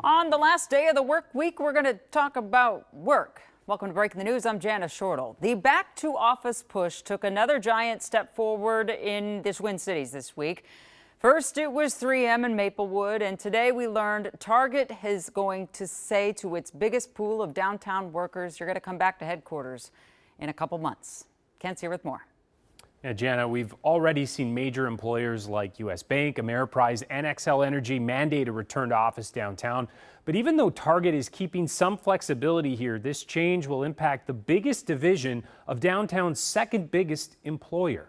On the last day of the work week, we're going to talk about work. Welcome to Breaking the News. I'm Janice Shortle. The back to office push took another giant step forward in the Twin Cities this week. First, it was 3M in Maplewood, and today we learned Target is going to say to its biggest pool of downtown workers, you're going to come back to headquarters in a couple months. Kent's here with more. Yeah, Jana, we've already seen major employers like U.S. Bank, Ameriprise, and Xcel Energy mandate a return to office downtown. But even though Target is keeping some flexibility here, this change will impact the biggest division of downtown's second biggest employer.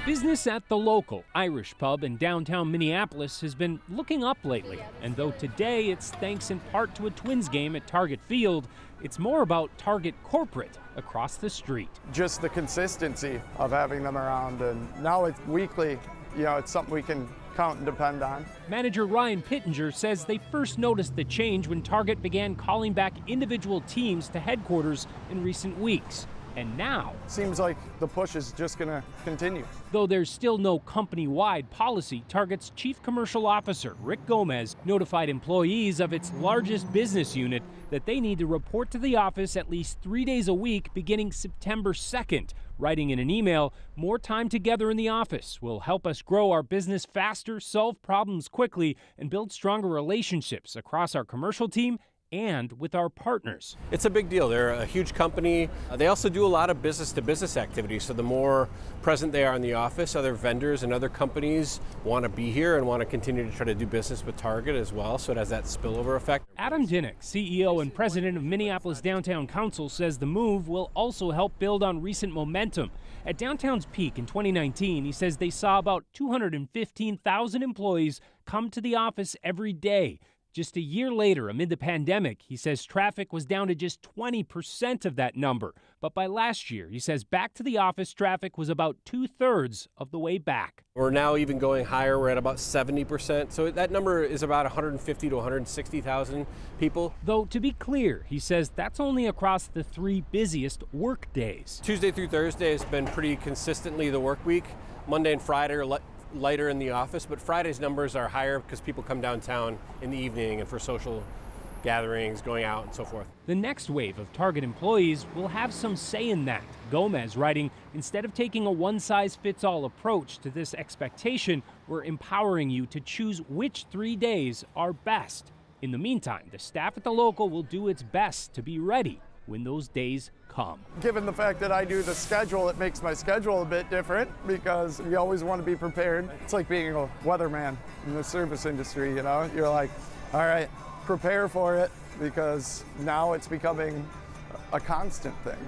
Business at the local Irish pub in downtown Minneapolis has been looking up lately. And though today it's thanks in part to a Twins game at Target Field, it's more about Target corporate across the street. Just the consistency of having them around, and now it's weekly, it's something we can count and depend on. Manager Ryan Pittenger says they first noticed the change when Target began calling back individual teams to headquarters in recent weeks. And now, seems like the push is just going to continue. Though there's still no company-wide policy, Target's chief commercial officer, Rick Gomez, notified employees of its largest business unit that they need to report to the office at least 3 days a week beginning September 2nd. Writing in an email, more time together in the office will help us grow our business faster, solve problems quickly, and build stronger relationships across our commercial team and with our partners. It's a big deal. They're a huge company. They also do a lot of business-to-business activities, so the more present they are in the office, other vendors and other companies want to be here and want to continue to try to do business with Target as well, so it has that spillover effect. Adam Dinnick, CEO and president of Minneapolis Downtown Council, says the move will also help build on recent momentum. At downtown's peak in 2019, he says they saw about 215,000 employees come to the office every day. Just a year later, amid the pandemic, he says traffic was down to just 20% of that number. But by last year, he says back to the office traffic was about 2/3 of the way back. We're now even going higher. We're at about 70%. So that number is about 150 to 160,000 people. Though, to be clear, he says that's only across the 3 busiest work days. Tuesday through Thursday has been pretty consistently the work week. Monday and Friday are lighter in the office, but Friday's numbers are higher because people come downtown in the evening and for social gatherings, going out and so forth. The next wave of Target employees will have some say in that. Gomez writing, instead of taking a one-size-fits-all approach to this expectation, we're empowering you to choose which 3 days are best. In the meantime, the staff at the local will do its best to be ready when those days come. Given the fact that I do the schedule, it makes my schedule a bit different because you always want to be prepared. It's like being a weatherman in the service industry, You're like, all right, prepare for it because now it's becoming a constant thing.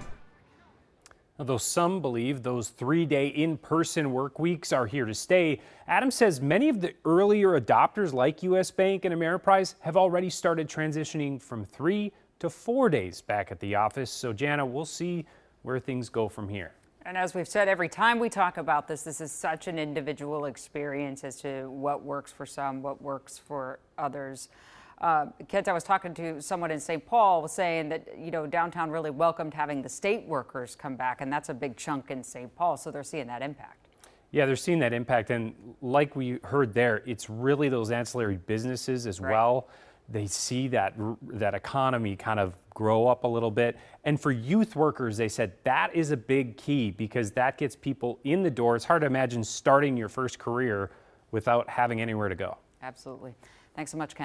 Although some believe those 3-day in-person work weeks are here to stay, Adam says many of the earlier adopters like U.S. Bank and Ameriprise have already started transitioning from 3 to 4 days back at the office. So, Jana, we'll see where things go from here. And as we've said, every time we talk about this is such an individual experience as to what works for some, what works for others. Kent, I was talking to someone in St. Paul saying that, downtown really welcomed having the state workers come back, and that's a big chunk in St. Paul, so they're seeing that impact. Yeah, they're seeing that impact, and like we heard there, it's really those ancillary businesses as well. They see that economy kind of grow up a little bit. And for youth workers, they said that is a big key because that gets people in the door. It's hard to imagine starting your first career without having anywhere to go. Absolutely. Thanks so much, Ken.